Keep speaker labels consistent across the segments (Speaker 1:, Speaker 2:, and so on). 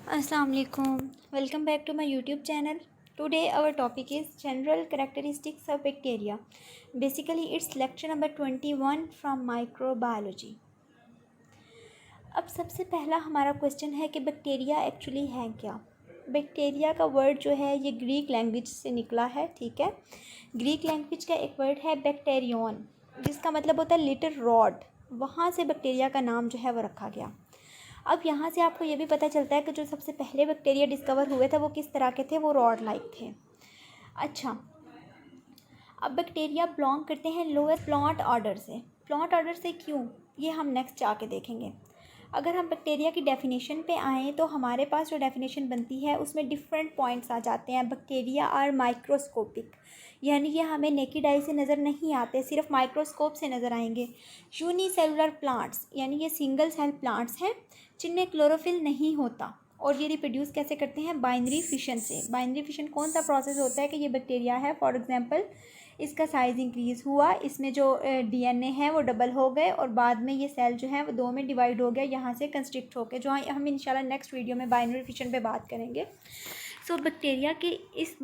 Speaker 1: Assalamu alaikum. Welcome back to my YouTube channel. Today our topic is general characteristics of bacteria. Basically it's lecture number 21 from microbiology. अब सबसे पहला हमारा question है कि bacteria actually है क्या। Bacteria का वर्ड जो है ये ग्रीक लैंग्वेज से निकला है, ठीक है। ग्रीक लैंग्वेज का एक वर्ड है बैक्टेरियन, जिसका मतलब होता है लिटिल रॉड। वहाँ से बैक्टीरिया का नाम जो है वो रखा गया। अब यहाँ से आपको ये भी पता चलता है कि जो सबसे पहले बैक्टीरिया डिस्कवर हुए थे वो किस तरह के थे, वो रॉड लाइक थे। अच्छा, अब बैक्टीरिया बिलोंग करते हैं लोअर प्लांट ऑर्डर से। प्लांट ऑर्डर से क्यों, ये हम नेक्स्ट जाके देखेंगे। अगर हम बैक्टीरिया की डेफिनेशन पे आएँ तो हमारे पास जो डेफिनेशन बनती है उसमें डिफरेंट पॉइंट्स आ जाते हैं। बैक्टीरिया आर माइक्रोस्कोपिक, यानी ये हमें नेकेड आई से नज़र नहीं आते, सिर्फ माइक्रोस्कोप से नज़र आएंगे। यूनिसेलुलर प्लांट्स, यानी ये सिंगल सेल प्लांट्स हैं जिनमें क्लोरोफिल नहीं होता, और ये रिप्रोड्यूस कैसे करते हैं, बाइनरी फिशन से। बाइनरी फिशन कौन सा प्रोसेस होता है कि ये बैक्टीरिया है, फॉर एग्जांपल इसका साइज़ इंक्रीज़ हुआ, इसमें जो डीएनए है वो डबल हो गए और बाद में ये सेल जो है वो दो में डिवाइड हो गया, यहाँ से कंस्ट्रिक्ट होकर, जो हम इंशाल्लाह नेक्स्ट वीडियो में बाइनरी फिशन पे बात करेंगे। सो बैक्टीरिया के इस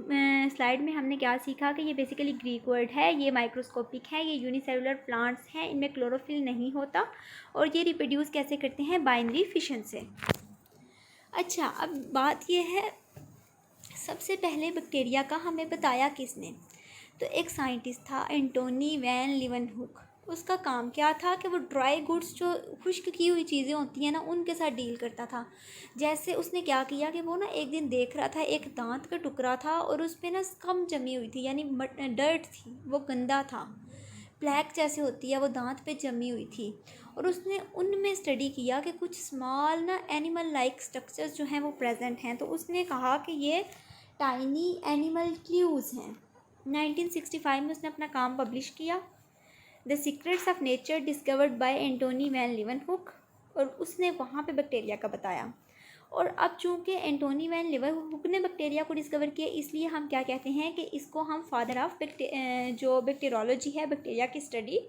Speaker 1: स्लाइड में हमने क्या सीखा कि ये बेसिकली ग्रीक वर्ड है, ये माइक्रोस्कोपिक है, ये यूनिसेलुलर प्लांट्स हैं, इनमें क्लोरोफिल नहीं होता और ये रिप्रोड्यूस कैसे करते हैं, बाइनरी फिशन से। अच्छा, अब बात ये है सबसे पहले बैक्टीरिया का हमें बताया किसने, तो एक साइंटिस्ट था एंटोनी वैन लीवनहुक। उसका काम क्या था कि वो ड्राई गुड्स, जो खुश्क की हुई चीज़ें होती हैं ना, उनके साथ डील करता था। जैसे उसने क्या किया कि वो ना एक दिन देख रहा था एक दांत का टुकड़ा था और उस पर ना स्कम जमी हुई थी, यानी डर्ट थी, वो गंदा था, ब्लैक जैसे होती है वो दांत पे जमी हुई थी। और उसने उनमें स्टडी किया कि कुछ स्मॉल ना एनिमल लाइक स्ट्रक्चर्स जो हैं वो प्रेजेंट हैं, तो उसने कहा कि ये टाइनी एनिमल क्लूज़ हैं। 1965 में उसने अपना काम पब्लिश किया, the secrets of nature discovered by Antonie van Leeuwenhoek, और उसने वहाँ पे बैक्टीरिया का बताया। और अब चूँकि एंटोनी वैन लीवनहुक ने बैक्टीरिया को डिस्कवर किया, इसलिए हम क्या कहते हैं कि इसको हम फादर ऑफ जो बैक्टीरियोलॉजी है, बैक्टीरिया की स्टडी,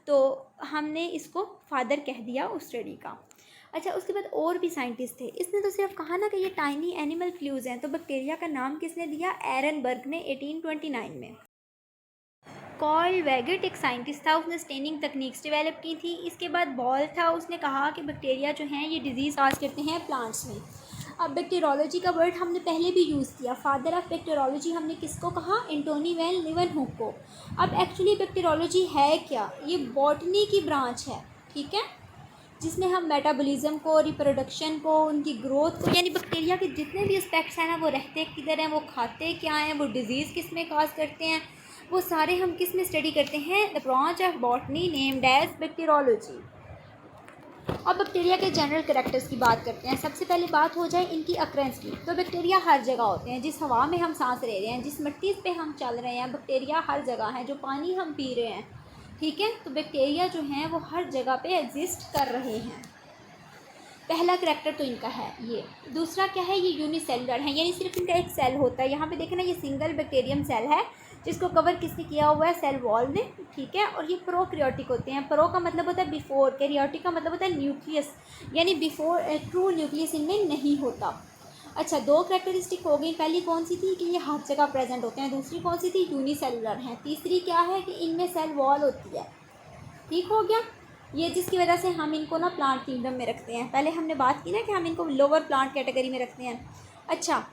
Speaker 1: तो हमने इसको फादर कह दिया उस स्टडी का। अच्छा, उसके बाद और भी साइंटिस्ट थे। इसने तो सिर्फ कहा ना कि ये टाइनी एनिमल क्लूज़ हैं, तो बैक्टीरिया का नाम किसने दिया, एरनबर्ग ने 1829 में। कॉल वेगेट एक साइंटिस्ट था, उसने स्टेनिंग तकनीक्स डेवलप की थी। इसके बाद बॉल था, उसने कहा कि बैक्टीरिया जो हैं ये डिजीज़ काज करते हैं प्लांट्स में। अब बैक्टीरियोलॉजी का वर्ड हमने पहले भी यूज़ किया, फादर ऑफ बैक्टीरियोलॉजी हमने किसको कहा, एंटोनी वैन लीवनहुक को। अब एक्चुअली बैक्टीरियोलॉजी है क्या, ये बॉटनी की ब्रांच है, ठीक है, जिसमें हम मेटाबॉलिज्म को, रिप्रोडक्शन को, उनकी ग्रोथ को, यानी बैक्टीरिया के जितने भी एस्पेक्ट्स हैं ना, वो रहते किधर हैं, वो खाते क्या हैं, वो डिजीज़ किस में काज करते हैं, वो सारे हम किस में स्टडी करते हैं, the branch of botany named as bacteriology. अब बैक्टीरिया के जनरल कैरेक्टर्स की बात करते हैं। सबसे पहले बात हो जाए इनकी अक्रेंस की, तो बैक्टीरिया हर जगह होते हैं, जिस हवा में हम सांस ले रहे हैं, जिस मिट्टी पे हम चल रहे हैं, बैक्टीरिया हर जगह है, जो पानी हम पी रहे हैं, ठीक है, तो बैक्टीरिया जो हैं वो हर जगह पे एग्जिस्ट कर रहे हैं। पहला करैक्टर तो इनका है ये। दूसरा क्या है, ये यूनिसेलुलर है, यानी सिर्फ इनका एक सेल होता है। यहाँ पे देखें ना, ये सिंगल बैक्टीरियम सेल है जिसको कवर किसने किया हुआ है, सेल वॉल ने, ठीक है। और ये प्रोकैरियोटिक होते हैं। प्रो का मतलब होता है बिफोर, कैरियोटिक का मतलब होता है न्यूक्लियस, यानी बिफोर ट्रू न्यूक्लियस इनमें नहीं होता। अच्छा, दो कैरेक्टरिस्टिक हो गई। पहली कौन सी थी कि ये हर जगह प्रेजेंट होते हैं, दूसरी कौन सी थी, यूनिसेलुलर हैं। तीसरी क्या है कि इनमें सेल वॉल होती है, ठीक हो गया, ये जिसकी वजह से हम इनको ना प्लांट किंगडम में रखते हैं। पहले हमने बात की ना कि हम इनको लोअर प्लांट कैटेगरी में रखते हैं। अच्छा,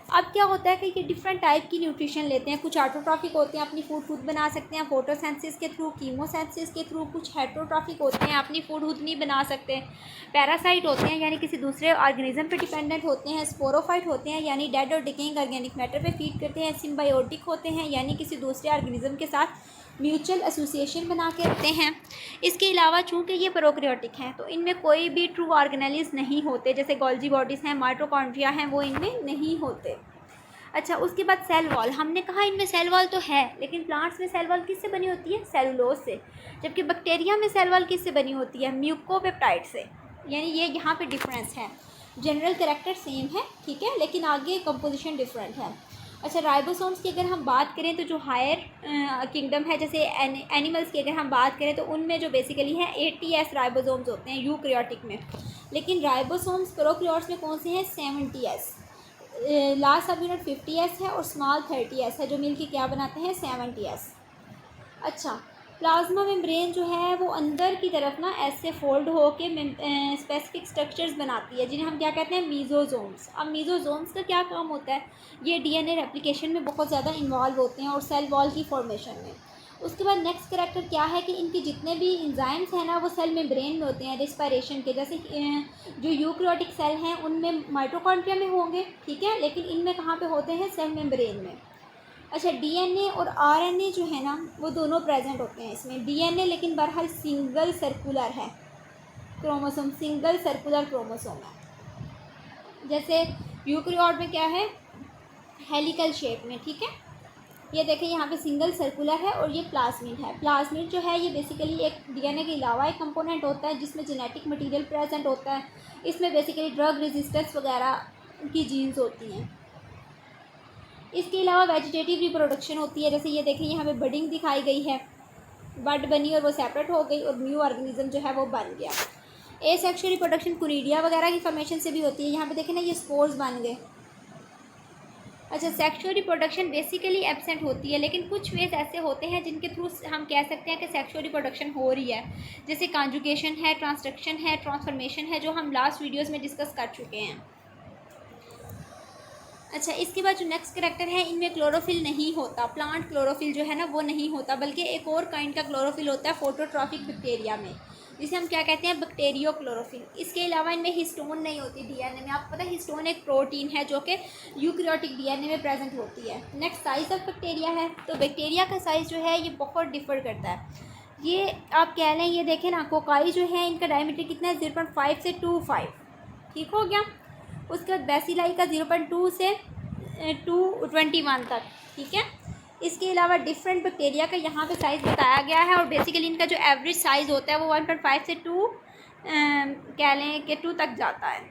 Speaker 1: अब क्या होता है कि ये डिफरेंट टाइप की न्यूट्रिशन लेते हैं। कुछ ऑटोट्रॉफिक होते हैं, अपनी फूड खुद बना सकते हैं फोटोसेंसिस के थ्रू, कीमोसेंसिस के थ्रू। कुछ हेट्रोट्रॉफिक होते हैं, अपनी फूड खुद नहीं बना सकते। पैरासाइट होते हैं, यानी किसी दूसरे ऑर्गेनिज्म पे डिपेंडेंट होते हैं। स्पोरोफाइट होते हैं, यानी डेड और डिकेइंग ऑर्गेनिक मैटर पे फीड करते हैं। सिम्बायोटिक होते हैं, यानी किसी दूसरे ऑर्गेनिज्म के साथ म्यूचुअल एसोसिएशन बना के रखते हैं। इसके अलावा चूँकि ये प्रोकैरियोटिक हैं, तो इनमें कोई भी ट्रू ऑर्गेनेल्स नहीं होते, जैसे गोल्जी बॉडीज़ हैं, माइटोकॉन्ड्रिया हैं, वो इनमें नहीं होते। अच्छा, उसके बाद सेल वॉल, हमने कहा इनमें सेल वॉल तो है, लेकिन प्लांट्स में सेल वॉल किससे बनी होती है, सेलुलोज से, जबकि बैक्टीरिया में सेल वॉल किससे बनी होती है, म्यूकोपेप्टाइड से। यानी ये यहाँ पे डिफरेंस है। जनरल कैरेक्टर सेम है, ठीक है, लेकिन आगे कंपोजिशन डिफरेंट है। अच्छा, राइबोसोम्स की अगर हम बात करें तो जो हायर किंगडम है, जैसे एनिमल्स की अगर हम बात करें तो उनमें जो बेसिकली हैं 80s राइबोसोम्स होते हैं यूकैरियोटिक में। लेकिन राइबोसोम्स प्रोकैरियोट्स में कौन से हैं? 70s। लार्ज सब यूनिट 50s है और स्मॉल 30s है, जो मिलके क्या बनाते हैं? 70s। अच्छा, प्लाज्मा मेम्ब्रेन जो है वो अंदर की तरफ ना ऐसे फोल्ड होके स्पेसिफिक स्ट्रक्चर्स बनाती है, जिन्हें हम क्या कहते हैं? मीज़ोजोम्स। अब मीज़ोजोम्स का क्या काम होता है? ये डीएनए रेप्लिकेशन में बहुत ज़्यादा इन्वॉल्व होते हैं और सेल वॉल की फॉर्मेशन में। उसके बाद नेक्स्ट करैक्टर क्या है कि इनके जितने भी इंजाइम्स हैं ना वो सेल मेम्ब्रेन में होते हैं रेस्पिरेशन के। जैसे जो यूकैरियोटिक सेल हैं उनमें माइटोकॉन्ड्रिया में होंगे, ठीक है, लेकिन इनमें कहाँ पे होते हैं? सेल मेम्ब्रेन में। अच्छा, डीएनए और आरएनए जो है ना वो दोनों प्रेजेंट होते हैं इसमें। डीएनए लेकिन बहरहाल सिंगल सर्कुलर है क्रोमोसोम, सिंगल सर्कुलर क्रोमोसोम है। जैसे यूकैरियोट में क्या है? हेलिकल शेप में, ठीक है। ये देखें यहाँ पे सिंगल सर्कुलर है और ये प्लाज्मिड है। प्लाज्मिड जो है ये बेसिकली एक डीएनए के अलावा एक कंपोनेंट होता है जिसमें जेनेटिक मटेरियल प्रेजेंट होता है। इसमें बेसिकली ड्रग रेजिस्टेंस वगैरह की जीन्स होती हैं। इसके अलावा वेजिटेटिव रिप्रोडक्शन होती है। जैसे ये देखें यहाँ पे बडिंग दिखाई गई है, बड बनी और वो सेपरेट हो गई और न्यू ऑर्गेनिज्म जो है वो बन गया। एसेक्सुअल रिप्रोडक्शन कुनीडिया वगैरह की फॉर्मेशन से भी होती है। यहाँ पे देखें ना ये स्पोर्स बन गए। अच्छा, सेक्सुअल रिप्रोडक्शन बेसिकली एब्सेंट होती है, लेकिन कुछ वेज ऐसे होते हैं जिनके थ्रू हम कह सकते हैं कि सेक्सुअल रिप्रोडक्शन हो रही है। जैसे कॉन्जुगेशन है, ट्रांसडक्शन है, ट्रांसफॉर्मेशन है, जो हम लास्ट वीडियोज़ में डिस्कस कर चुके हैं। अच्छा, इसके बाद जो नेक्स्ट करैक्टर है, इनमें क्लोरोफिल नहीं होता। प्लांट क्लोरोफिल जो है ना वो नहीं होता, बल्कि एक और काइंड का क्लोरोफिल होता है फोटोट्रॉफिक बैक्टीरिया में, जिसे हम क्या कहते हैं? Bacterio chlorophyll. इसके अलावा इनमें हिस्टोन नहीं होती डीएनए में। आपको पता है हिस्टोन एक प्रोटीन है जो कि यूकैरियोटिक डीएनए में प्रेजेंट होती है। नेक्स्ट साइज ऑफ बैक्टीरिया है, तो बैक्टीरिया का साइज़ जो है ये बहुत डिफर करता है। ये आप कह लें, ये देखें ना, कोकाई जो है इनका डायमीटर कितना है? 0.5 से 2.5, ठीक हो गया। उसके बाद बेसिलाई का 0.2 से 221 तक, ठीक है। इसके अलावा डिफरेंट बैक्टीरिया का यहाँ पे साइज़ बताया गया है और बेसिकली इनका जो एवरेज साइज़ होता है वो 1.5 से 2 कह लें कि 2 तक जाता है।